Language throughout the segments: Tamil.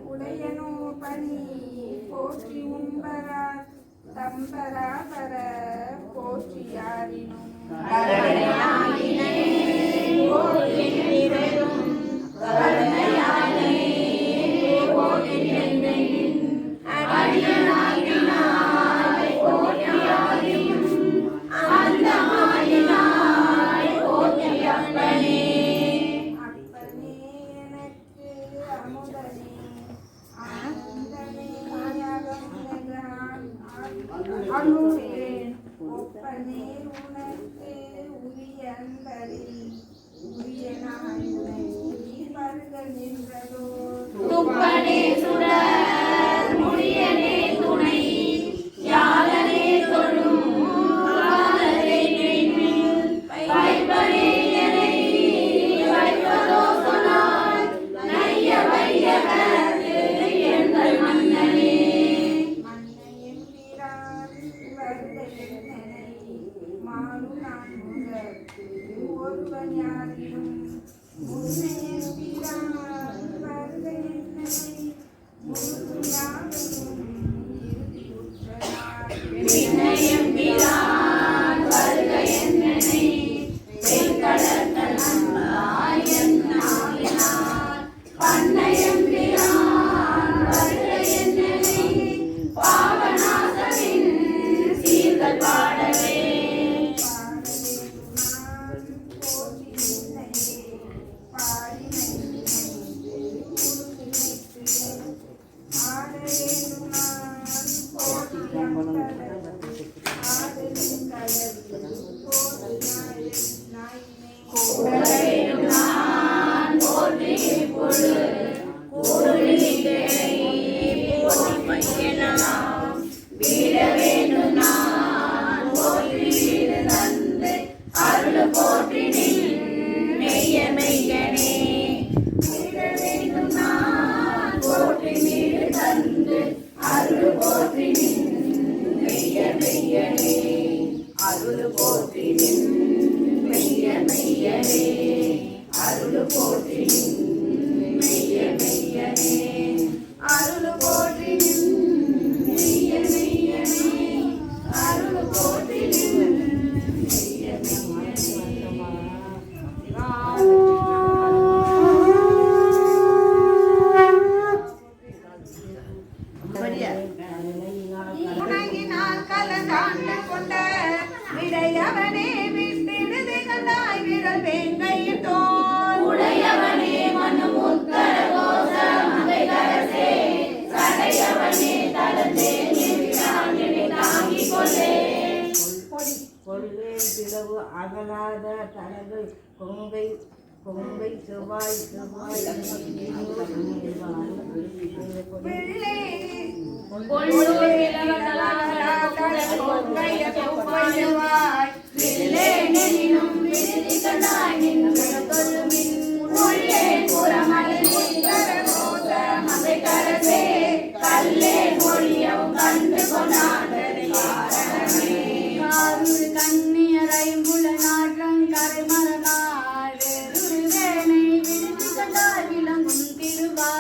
உடையனோ பணி போற்றி உம்பரார் தம்பராபர போற்றியாரினும் ஒப்பனே உனக்கு உரிய கொங்கை கொங்கை செவ்வாய் செவ்வாய் கண்ணியரைம்புல நாட்டம் கரை மரமாய் வேணை விழுந்து கண்டாய் விளங்கும் திருவா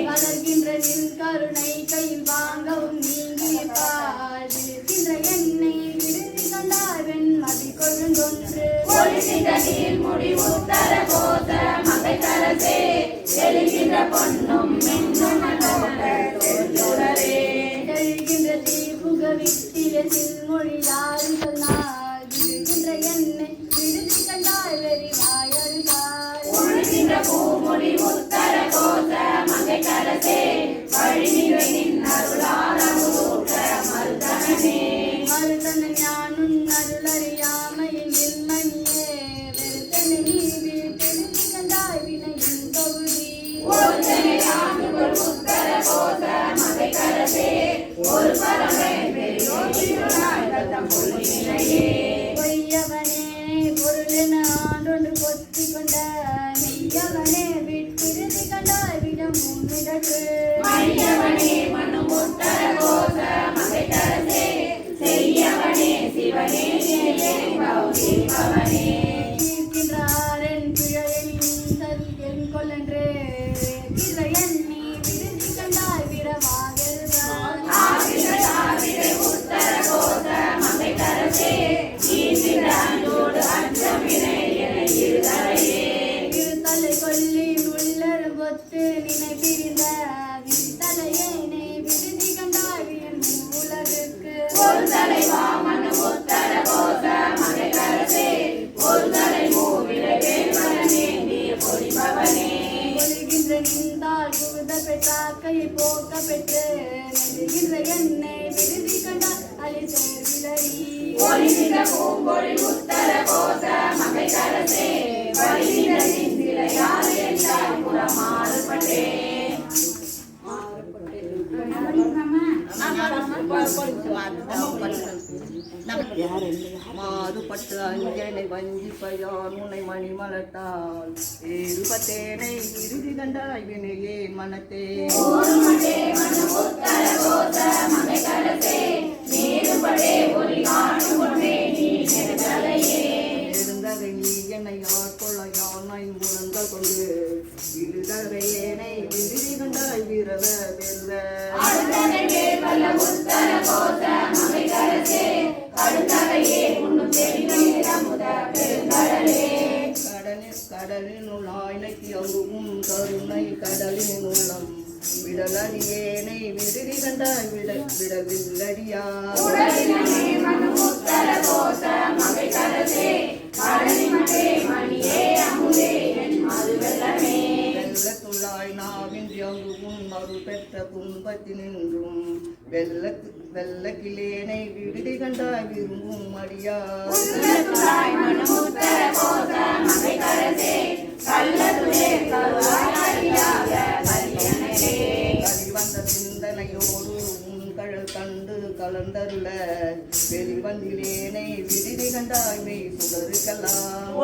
வளர்கின்ற நின் கருணை கையில் வாங்கவும் நீங்கிய பால் விழுகின்ற எண்ணெய் விழுந்து கண்டாய் வெண்மதி கொழுந்தொன்று எழுகின்ற தீபுக விட்டில சில்மொழியாறுகள் நாள் விழுகின்ற எண்ணெய் விழுந்து கண்டாய் வெறிவாய் அருகாய் மருதன ஞானும் அருளறியாமையின் இல்மணியே வெறுத்தன நீ வீட்டெழுந்து கண்டாய் வினையின் தொகுதி பொய்யவனே பொருளென ஆண்டொன்று பொத்தி கொண்ட மெய்யவனே விட்டிருதி கண்டாய் விடம் உன்னிடத்து தீர்க்கின்றாரன் பிழையின் சரி கொள்ளன்று எண்ணி விடுதி கண்டாய் விரவாகிறார் இருத்தலை கொல்லி உள்ளரு பொத்து நினை பிரிந்த வித்தலையேனை விடுதி கண்டாய் வியன் உலகுக்கு ஒழுகின்ற நின்றால் புகுத பெற்றாக்கை போக்க பெற்று நெடுகின்ற எண்ணெய் விடுதி கண்டால் அலி சேர்விலரி மாறுபட்டு அஞ்சனை வஞ்சிப்பையார் முனை மணி மலட்டால் ஏறுபத்தேனை இறுதி கண்டாய் வினையே மனத்தே நெடுந்தகை நீ என்னை ஆட்கொள்ள யானை முழங்கள் கொண்டு இருதகையேனை இறுதி கண்டாய் வீரவ வெல்வ கடலின் உள்ளாய்க்கு அங்குவும் கருணை கடலின் உள்ளம் விடலடியேனை விடுதி கண்டாய் விடவில்லடியா வெள்ளத்துள்ளாய் நாவின் அங்குவும் அருள் பெற்ற துன்பத்தினின்றும் வெள்ளக்கிலேனை விடுதி கண்டாய் விரும்பும் அடியா கலிவந்த சிந்தனையோடு உங்கள் கண்டு கலந்தருள வெளிவந்திலேனை விடுதி கண்டாய் மெய் சுடருக்கலாம்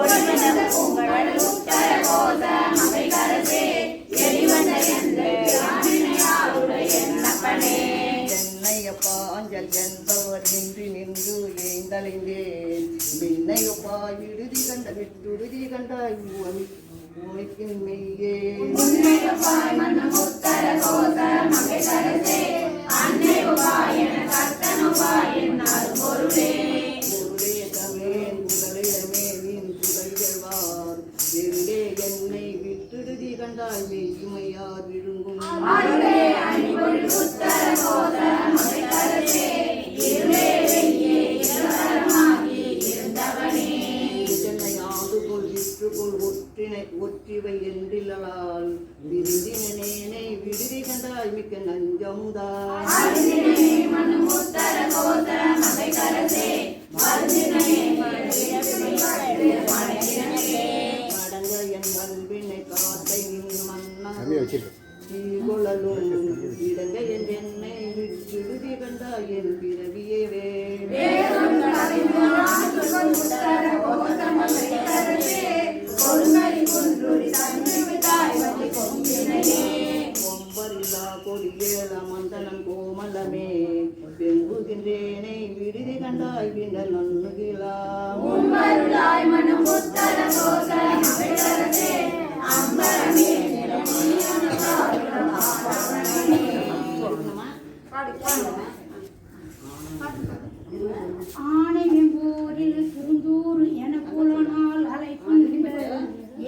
என்னையப்பா அஞ்சல் என்பவர் நின்று ஏந்தலைந்தேன் மின்னையப்பா விடுதி கண்ட விட்டுடுதி கண்டாய் உமைக்கின் மெய்யே என்னை விட்டுடுதி கண்டாய் மெய்யுமையார் விழுங்கும் ஒற்றிவை என்றில்லால் விருந்தினேனை விடுதி கண்டாய் மிக்க நஞ்சமுதா மடங்க என் அன்பினை காத்தை மன்னா கொள்ளலும் இடங்க என் என்னை விடுதி கண்டாய் என் பிறவியே கொம்பரில்லா கொடியேல மந்தனம் கோமலமே வெம்புகின்றேனை விடுதி கண்டாய் பின்னர் நன்னுகிலாம் ஆணையம்பூரில் குறுந்தூர் என புலனால் அழைக்கின்ற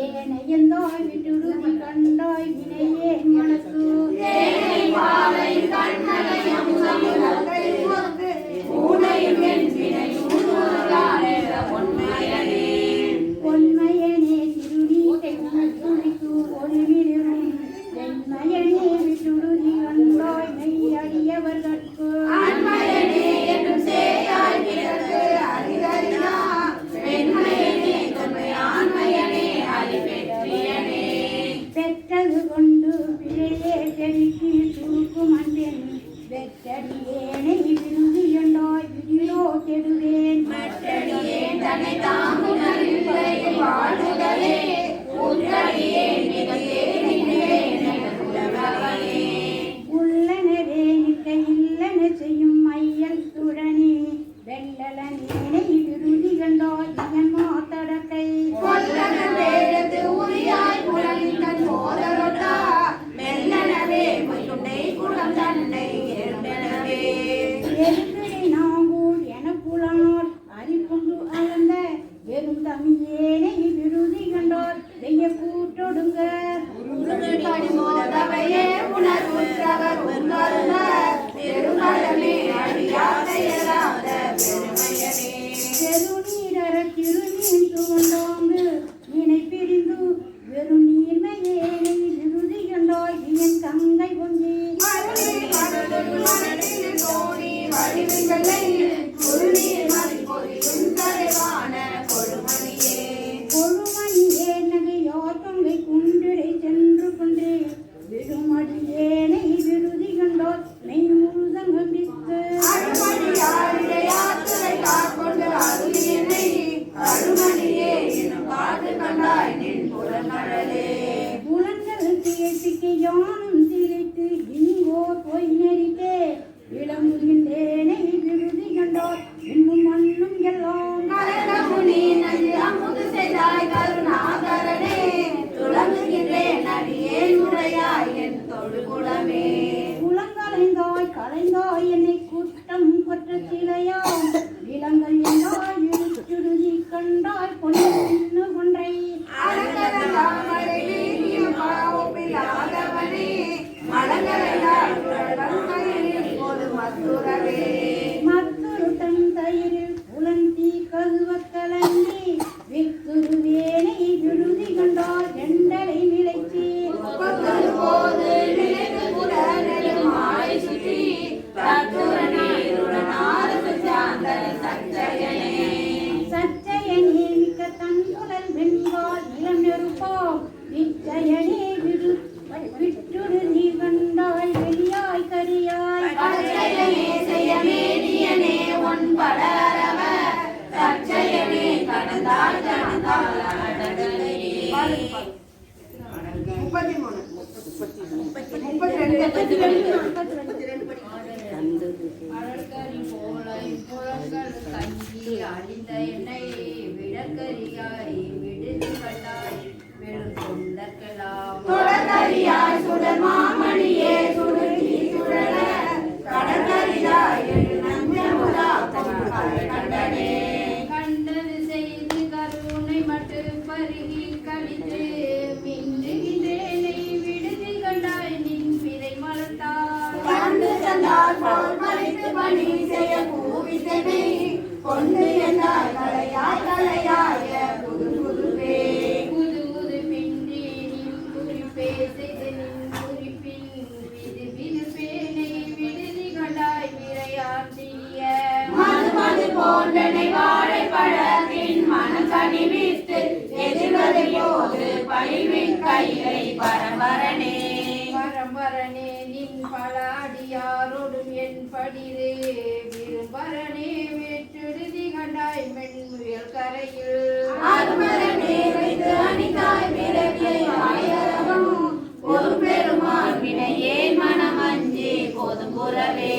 ஏனையந்தாய் விட்டுடுதி கண்டாய் வினையே மனசு பொன்மையனே திருநீட்டை துணித்து ஒளிவிடும் வெண்மையனே விட்டுடுதி கண்டாய் மெய்யடியவர்கட்கு பெற்றது கொண்டு பிழையே செலுத்தி சுருக்கும் அன்பென் வெற்றடியேனை விருதியண்டாய் விதியோ கெடுவேன் உள்ளனரே நிற்க இல்லன செய்யும் மையல் துடனே வெள்ளலனேனை விருதி கண்டாய் என் மாத்தடக்கை எருக்கடை நாங்கூர் என புலனார் அறிவுண்டு அளந்த வெறும் தமிழேனை விருதி கண்டார் வெய்ய கூட்டொடுங்க பெருநீரற திருநீன் துவண்டாங்கு நீனை பிரிந்து வெறும் நீர்மையேனை விருதி கண்டாய் என் கங்கை பொங்கி கொழுமணியே நகையார் பங்கை குன்றிடை சென்று கொண்டு விடுமடியேனை விருதி கண்டார் மெய் முழுதங்கம் வித்து புலன்கள் பேசிக்கு யானும் சிரித்து இங்கோர் பொய் நெறித்தே விளங்குகின்றேனை விருதி கண்டார் இன்னும் மண்ணும் எல்லாம் குளங்களைந்தாய் கலைந்தாய் என்னை குற்றம் கொற்ற சிலையாம் இளங்கள் என்றாய் இழுச்சுடுதி கண்டாய் பொன்னு கொன்றை மற்றொரு தன் தயிரில் புலந்தி கல்வக்கலங்கி வித்துருவேனை விருதி கண்டால் எண்டலை விளைச்சி சச்சயனே மிக்க தன் புலல் வெண்பால் இளம் நெருப்பாம் விச்சயனே விட்டுடு நீ கண்டாய் வெளியாய் கரியாய் அழற்கரி போலை புலங்கள் கஞ்சி அழிந்த என்னை விடற்கரியாய் விடுதி கண்டாய் வெறும் தொண்டர்களாம் தொடர்கரியாய் சுடர் மாமணியே சுடுதி சுடர கடற்கரியாய் நஞ்சமுதா கண்டனே கண்டது செய்து கருணை மட்டு பருகி கழித்து மின்னுகின்றேனை விடுதி கண்டாய் நின் பிறை மலர்த்தாய் கண்டு தந்தால் போல் மறைத்து பணி செய்ய பூவித்தனை கொண்டு என்றாய் கலையாய புது புதுவே புது புது பின்றி நின் குறி பேசு பணிவின் கைலை பரம்பரனே பரம்பரனே நின் பல அடியாரோடும் என் படிரே விரும்பரனே வேற்றெழுதி கண்டாய் மென்முயல் கரையில் அருமரனே வைத்து அணிந்தாய் பிறவியை ஆயரவம் ஒரு பெருமான் வினையே மனமஞ்சே போதும் புறவே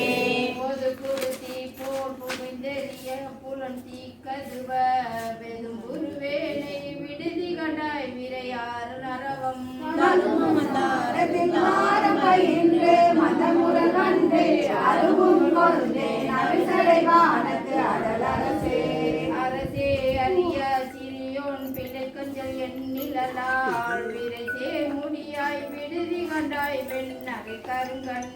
பொது குருதி போர் புகுந்தெறிய புலன் தீக்கதுவ வெதும் குருவேனை விடுதி கண்டாய் விரையார் நரவம் அரசே அரிய சிறியோன் பிள்ளை கொஞ்சல் எண்ணிலால் விரைசே முடியாய் விடுதி கண்டாய் வெண்ணகை கருங்கண்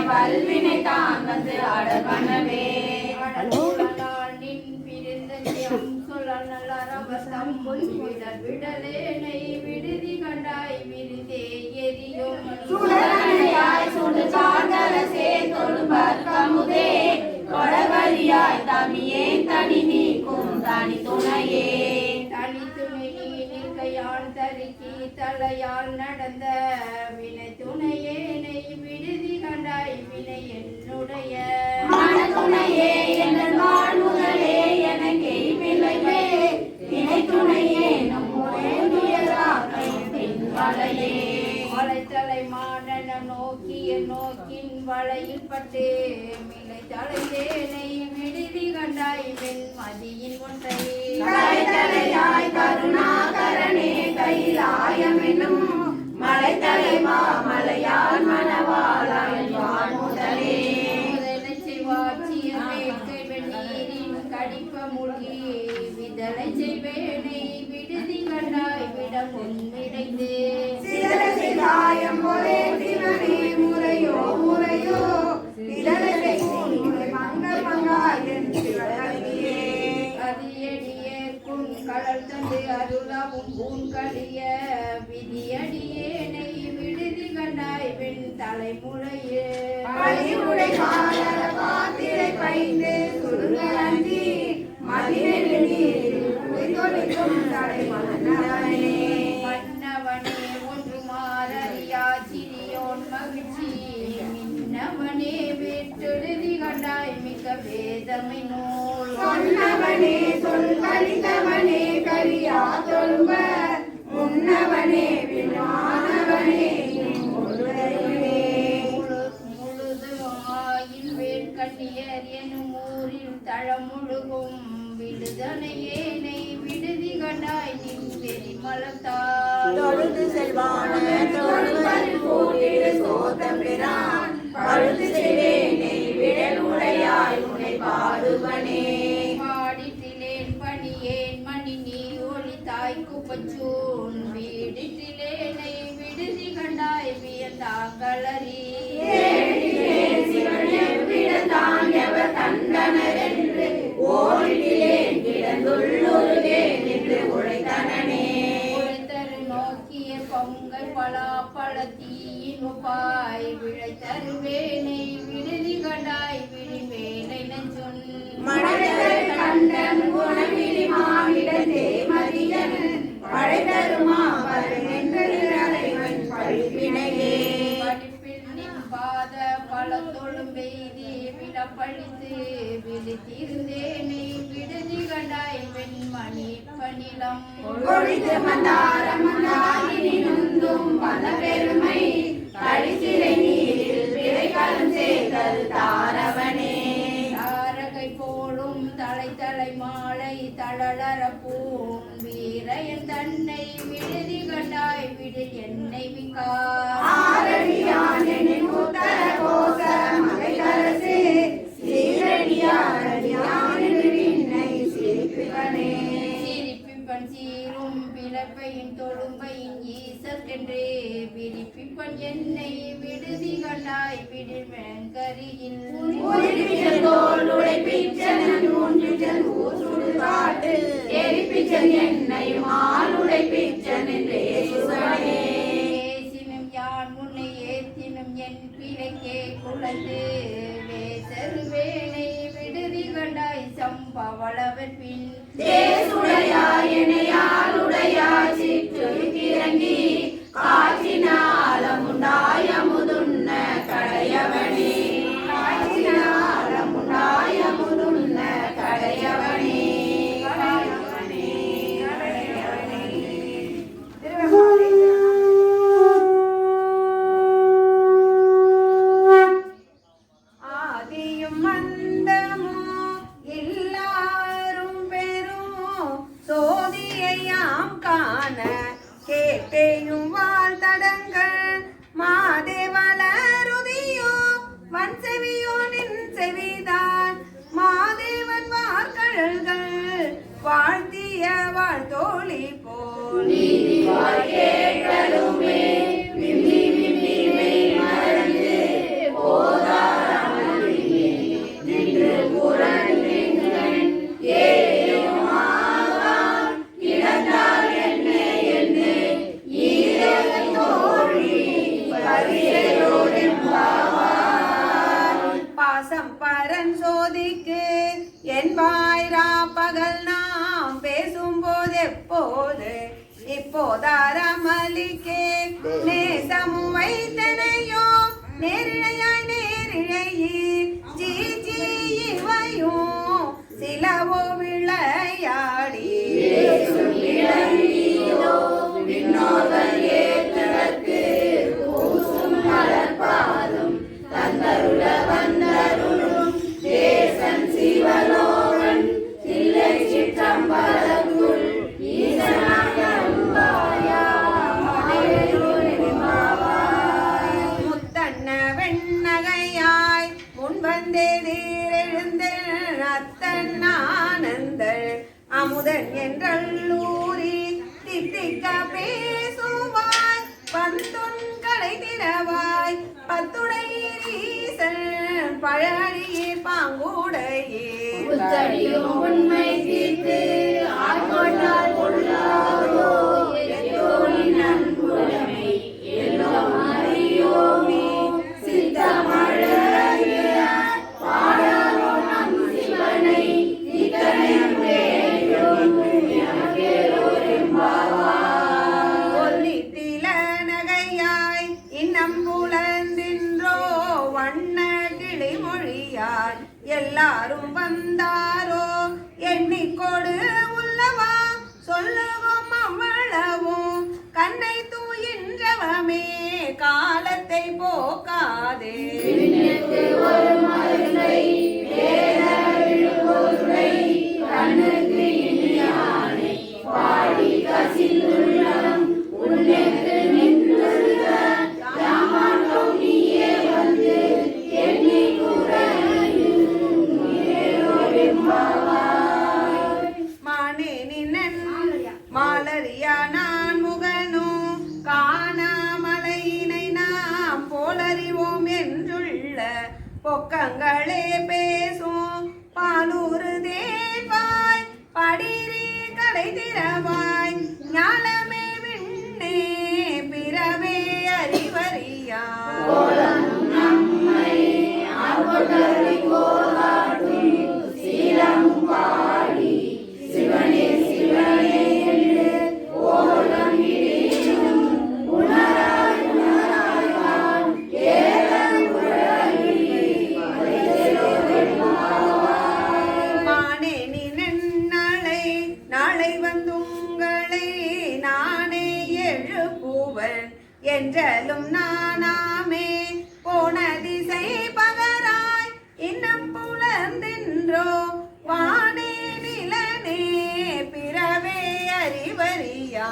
வல்வினை தான் வந்து அடவனவே நின் பிரிந்த சொல்லல் நல்லரவசம் விடலேனை விடுதி கண்டாய் விருதே எரியும் சுடரணையாய் சுடு சாந்தரசே தொழும்பர் கமுதே கொடவரியாய் தமியே தனி நீக்கும் தனி துணையே தனி துணை நிற்கையால் தருக்கி தலையால் நடந்த வினை துணையேனை விடுதி கண்டாய் வினை என்னுடைய மனதுணையே என் வாழ்முதலே எனக்கே பிள்ளையே இணை துணையே நம்முடைய பின் வளையே வளைத்தலை மாடன நோக்கிய நோக்கின் வளையில் பட்டு மிளை தலைதேனை விடுதி கண்டாய் வெண் மதியின் ஒன்றை கரைத்தலையாய் கருணாகரனே கைலாயமெனும் மலைத்தலைமா மலையால் மணவாளாய் வாழ்முதலே முதலை செய்வாச்சிய வேட்கை வெந்நீரின் கடிப்ப மூழ்கி விதலை செய்வேனை விடுதி கண்டாய் விடம் ஒன்றிடைந்து சிதறசிதாயம் ஒரே சிவனே முறையோ முறையோ இதழை மங்கள் மங்காயன் சிவகதியே அதியடியே குன் கடல் தந்து அருளவும் பூன் கழிய விதியடியேனை விடுதி கண்டாய் வெண் தலைமுறையே பழிவுடை மாதர பாத்திரை பைந்து சுருங்கி மதிவெளி நீரில் குளித்தொழிக்கும் தடை மன்னவனே மன்னவனே ஒன்று மாறியா சிறியோன் மகிழ்ச்சி மின்னவனே வேற்றெழுதி கண்டாய் மிக்க வேதமை நூல் சொன்னவனே சொல் கழித்தவனே கரியா தொழும்ப முன்னவனே விமானவனே முழுதுமாயில் வேட்கண்ணியர் எனும் ஊரில் தளமுழுகும் விடுதனையேனை விடுதி கண்டாய் நின் வெறி மலத்தால் தொழுது செல்வான தொழுவன் கூட்டிடு சோதம் பிரான் பழுது செய்வேனே விடல் உடையாய் உனை பாடுவனே பாடிட்டிலேன் பணியேன் மணி நீ ஒளி தாய்க்கு பச்சூன் வீடிட்டிலேனை விடுதி கண்டாய் வியந்தாங்களறி தேடிலேன் சிவன் எவ்விடத்தான் எவர் கண்டனர் என்று ஓடிலேன் கிடந்துள்ளுருகே நின்று உழைத்தனனே உழைத்தரு நோக்கிய பொங்கல் பலாப்பழ தீயின் உப்பாய் விழைத்தருவேனை விடுதி கண்டாய் விழிவேனை நெஞ்சொன் மழைதரு கண்டன் குணமிலி மாவிடத்தே மதியன் பழைதருமா வருமென்றறிவன் பழிப்பினையே படிப்பில் நின் பாத பல தொழும்பெய்தி விடப்பழித்து விழித்திருந்தேனை விடுதி கண்டாய் வெண்மணி பணிலம் ஒழித்து மந்தாரமந்தாகினி நுந்தும் பல பெருமை கழிசிறை நீரில் விரைகளும் சேர்த்தல் தாரவனே தாரகை போலும் தலை மாலை தளலரப்பூம் வீரையன் தன்னை விடுதி கண்டாய் விடில் என்னை விக்கார் ஆரணியான் எனின் உத்தர கோச மலையரசே சீரடியாரடியான் என்று விண்ணை சிரிப்பிவனே சிரிப்பிப்பன் சீரும் பிளப்பையின் தொழும்பையின் ஈசற்கென்றே விரிப்பிப்பன் என்னை விடுதி கண்டாய் விடில் வெங்கரியில் உரிப்பிச்சல் தோல் உடைப்பிச்சனன் ஊன்றிச்சல் ஊசுடு காட்டு எரிப்பிச்சல் என்னையும் ஆள் உடைப்பிச்சன் என்றே சுவனே ஏசினும் யான் முன்னை ஏத்தினும் என் பிழைக்கே குழந்து வேசரு வேலை விடுதி கண்டாய் சம் வளவர் பின் தேசுடையாய் எனையாளுடையாய் சிற்றுயிர்க்கிறங்கி காற்றினாலமுண்டாய முதுன்ன கடையவனே காற்றினாலமுண்டாய முதுன்ன கடையவனே ஆதியும் மந்தமோ எல்லாரும் பெரும் சோதியையாம் காண கேட்டேயும் வாழ்த்தடங்கள் மாதேவலருதியோ வன் செவியோ நின் செவிதான் மாதேவன் வார்கழல்கள் வாழ்த்திய வாழ்த்தோழி போல் நீதிவாய் கேட்டலுமே விம்மி விம்மி மெய் மறந்து போதாரமளிலே நின்று புரண்டிங்கன் ஏயும் ஆகான் கிடந்தால் என்ன என்று ஈரல் தோழி பரியலோடெம்பாவாய் பாசம் பரன் சோதிக்கு என் வாய்ரா பகல் நாம் பேசும்போது எப்போது இப்போதாரமளிக்கே நேசமும் வைத்தனையோ நேரிழையாய் நேரிழையீர் ஜீ ஜீ இவையும் சிலவோ விளையாடி விண்ணோதல் ஏற்றதற்கு பூசும் மலர்பாதம் தந்தருள வந்தருளும் தேசன் சிவலோகன் தில்லை சிற்றம்பலத்துள் முத்தன்ன வெண்ணகையாய் முன்வந்தே தீரெழுந்த அத்தன் ஆனந்தள் அமுதன் என்றல்லூரி தித்திக்க பேசுவாய் பந்துன் கடை திறவாய் பத்துடையீசன் பழனியே பாங்குடையே உத்தடியும் உண்மை தீர்த்து ஆட்கொண்டால் கொள்ளாதோ எத்தோனின் அன்புடைமை எல்லோம் அறியோமே சித்தமழகிய பாடலோ நம் சிவனை இத்தனையும் வேண்டும் எமக்கேலோரெம்பாவாய் கொல்லிட்டில நகையாய் இன்னம் புலந்தின்றோ வண்ண கிளிமொழியாய் எல்லாரும் வந்தாரோ எண்ணிக்கொடு உள்ளவா சொல்லுவோம் அவ்வளவும் கண்ணை தூயின்றவமே காலத்தை போக்காதே விண்ணுக்கு ஒரு மருந்தை வேத விழுபொருளை கண்ணுக்கு இனியானை பாடி கசிந்துள்ளம் உன்னுக்கு நின்றுக யாமாட்டோம் நீயே வந்து எண்ணி குறையும் மானே நின்னன் மாலரியா நான் முகனும் காணாமலையினை நாம் போலறிவோம் என்றுள்ள பொக்கங்களே பேசும் பாலூரு தேவாய் படிரி கடை திறவாய் ஞானமே விண்ணே பிறவே அறிவறியா நம்மை ஆர்வலரை கோலாட்டும் சீலமும் பாடி சிவனே சிவனே என்று ஓலம் இடியும் உணராய் உணராய்வான் ஏலம் உலகி மானே நீ நாளை நாளை வந்துங்களை நானே எழுப்புவன் என்றலும் நானாமே போன திசை பகராய் இன்னும் புலர்ந்தின்றோ வானே நிலனே பிறவே அறிவறியா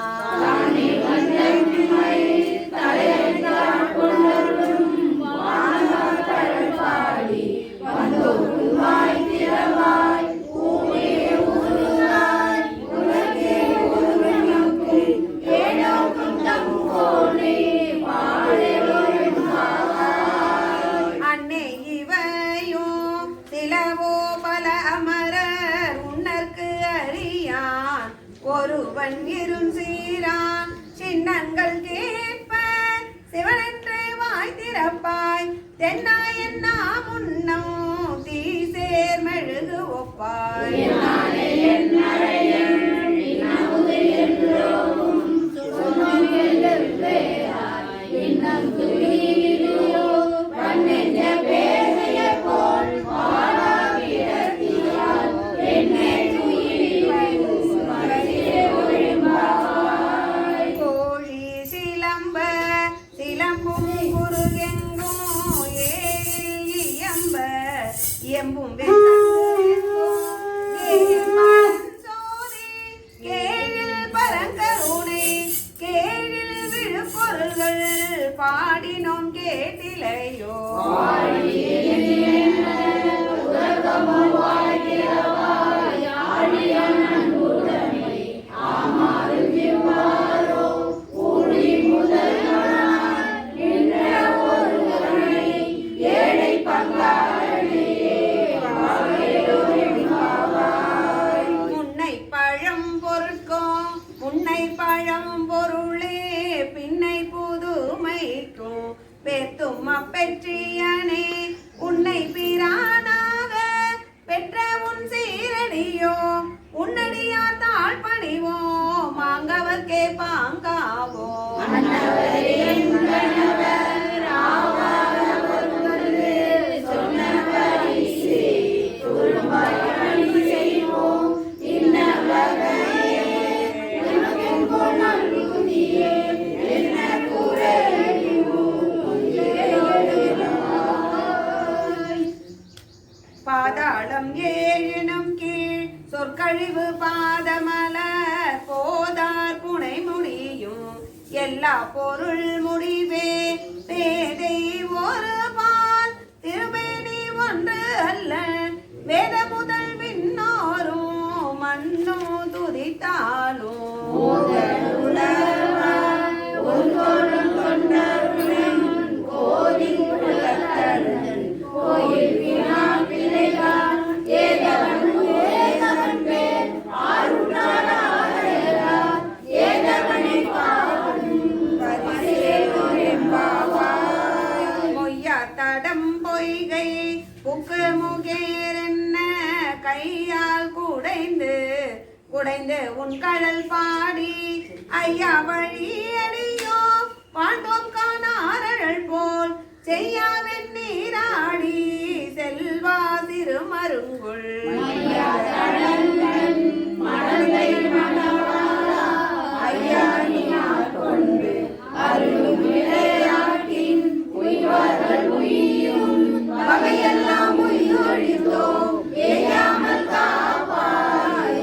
தலையெழுத்தாள் கொண்டருளும் வானவர் கடல் பாடி வந்தோடு வாய் திறவாய் பூவே ஊருகாய் உலகே ஒருவனுக்கு ஏனோக்கும் தங்கோனே வாழெழுந்தாய் அன்னை இவையும் சிலவோ பல அமரர் உன்னற்கு அறியான் ஒருவன் இரும் சீரான் சின்னங்கள் கேட்ப சிவனென்று வாய் திறப்பாய் தென்னாயன்னா முன்னோ தீசேர் மெழுகு ஒப்பாய் எம்பும் கேழில் பரங்கருணை கேழில் விழுப்பொருள்கள் பாடினோம் கேட்டிலையோ பெத்தும் அப்பெற்றியனே உன்னை பிரானாக பெற்ற உன் சீரடியோ உன்னடியார் தாழ் பணிவோ மாங்கவர்க்கே பாங்காவோ பாதாளம் ஏழினும் கீழ் சொற்கழிவு பாதமலர் போதார் புனை முடியும் எல்லா பொருள் முடிவே பேதை ஒரு பால் திருமேனி ஒன்று அல்ல வேத முதல் விண்ணோரும் மண்ணும் துதித்தாலும் தடம் பொய்கை புக்கு முகேரென்ன கையால் குடைந்து குடைந்து உன் கடல் பாடி ஐயா வழி அடியோ பாண்டோம் காணாரழல் போல் செய்யாவின் நீராடி செல்வா திருமருங்குள் வகையெல்லாம் உயிரொழித்தோ ஏயாமல் காப்பாய்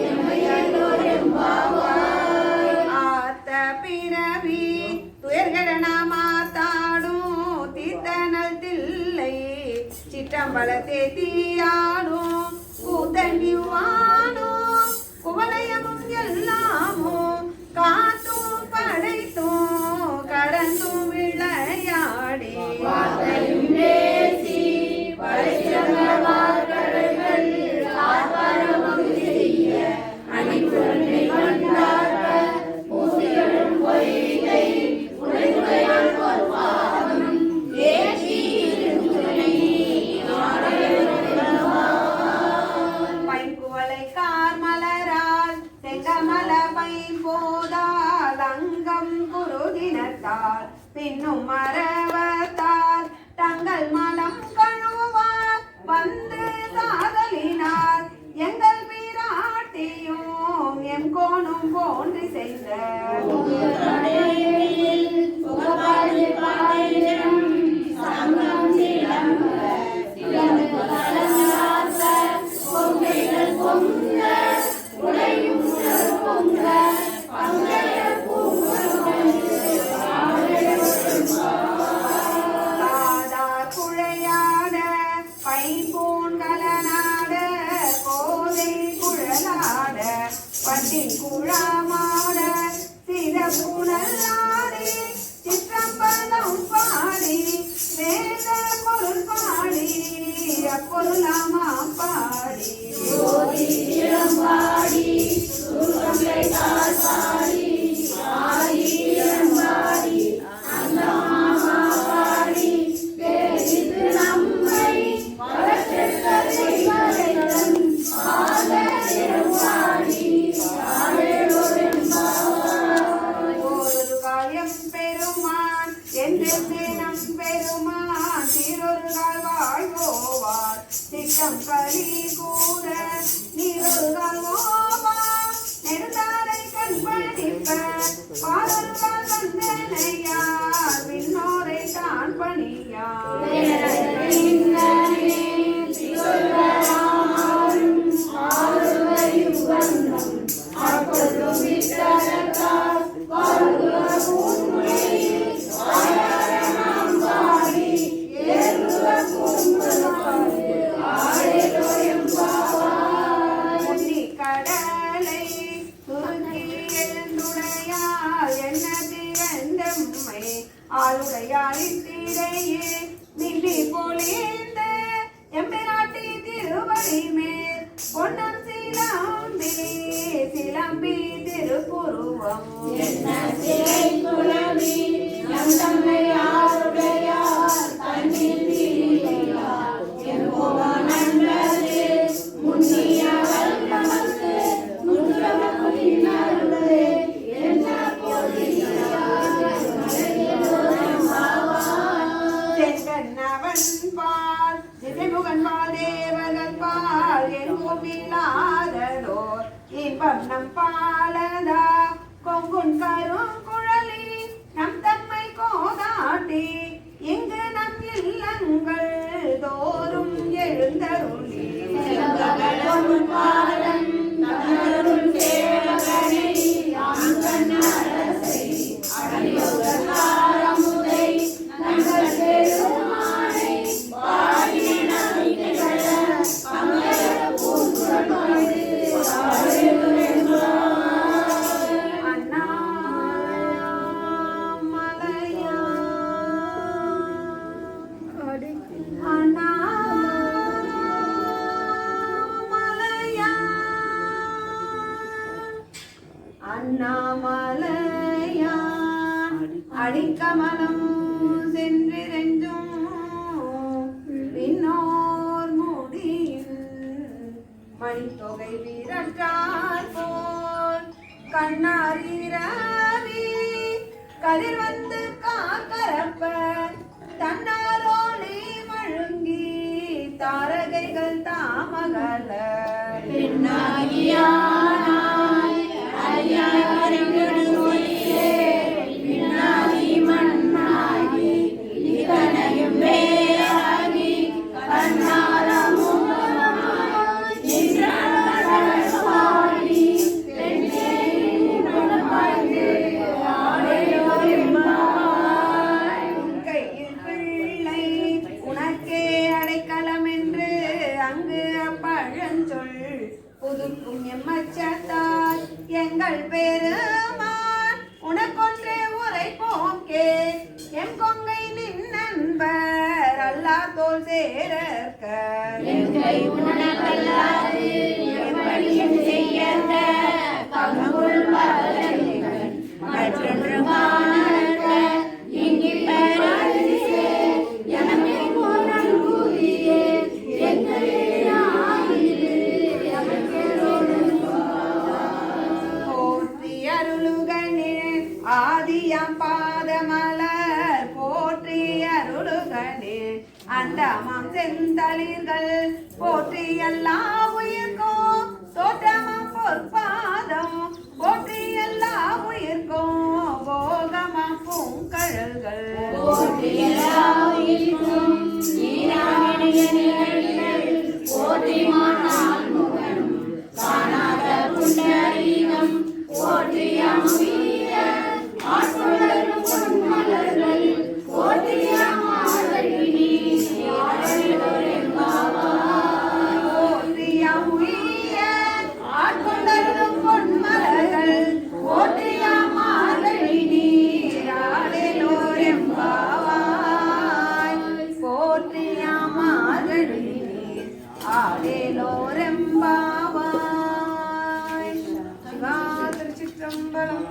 ஆத்த பிறவி துயர்கடன மாத்தாடும் தீர்த்தனல் தில்லை சிற்றம்பல தேத்தியாடும் கூத்தண்டிவானும் குவலயமும் எல்லாமும் காத்தும் படைத்தும் கடந்தும் விளையாடி பைங்குவளை கார் மலரால் செங்கமல பைம்போதால் அங்கம் குருதினத்தால் பின்னும் மரவத்தால் தங்கள் மலம் கழுவார் வந்து காதலினார் எங்கள் பிராட்டியும் எம் கோணும் போன்று செய்த குழையாட பைம்பூன் கலனாட கோதை குழலாட பட்டின் குழாமாட சிறப்புணல்லாடி சிற்றம்பலம் பாடி வேத பொருள் பாடி அப்பொருளாமா பாடி பாடி பெருமான் என்று நம் பெருமான் சீரொருகால் வாழ்வோவார் திட்டம் கலி கூட நீரொருகால் ஓவார் நெடுந்தாரை கண்பணிப்ப பாரொருகால் வந்தனையார் விண்ணோரை தான் பணியார் என்ன சிறை குழவி நம் தம்மை யாருடையார் தன்னில் பிரியார் என்போவ நண்பது முன்னியவள் நமக்கு முற்றமுடினருளே என்ன செங்கண்ணவன் பால் திசைமுகன் பால் தேவர்கள் பால் எங்கும் இல்லாததோர் இன்பம் நம் பாலதா கொங்குன் கரும் குழலி நம் தம்மை கோதாட்டி இங்கு நம் இல்லங்கள் தோறும் எழுந்தருளி அண்ணாமலையான் அடிக்கமலம் சென்றிரெஞ்சும் பின்னோர் முடியில் மணித்தொகை வீரற்றார் போல் கண்ணாரிரவி கதிர்வந்து காக்கரப்ப தன்னாரோலி மழுங்கி தாரகைகள் தாமகல கையில் பிள்ளை உனக்கே அடைக்கலம் என்று அங்கு அப்பழஞ்சொல் புதுக்கும் எம்மச்சத்தால் எங்கள் பெருமான் உனக்கொன்றே உரைப்போம் கே எம் கொங்கை நின் நண்பர் அல்லா தோல் சேரற்க எங்கை உனக்கல்லாது எப்படியும் செய்யற்க பங்குள் பலனிகள் மற்றொன்று காணற்க இங்கிப் பெறாதிசே எமக்கே போனல் கூறியே எங்களே ஆயிரு எமக்கே போற்றி அருளுகனே ஆதியாம் பாதமலர் போற்றி அருளுகனே அண்டமாம் செந்தளிர்கள் போற்றி எல்லா உயிர்க்கும் தோற்றமாம் பொற்பாதம் போற்றி எல்லா உயிர்க்கும் போகமாம் பூங்கழல்கள் போற்றி எல்லா உயிர்க்கும் நீராகிய நிழல்கள் போற்றி மானால் முகனும் காணாத புண்டரீகம் போற்றி அமுய ஆட்கொள்ளரும் பொன்மலர்கள் போற்றி அமாதரிணி போற்றியாம் உய்ய ஆட்கொண்டருளும் பொன்மலர்கள் போற்றியாம் மார்கழி நீராடலோர் எம்பாவாய் போற்றியாம் மார்கழி நீர் ஆடலோர் எம்பாவாய் சிவா திருச்சிற்றம்பலம்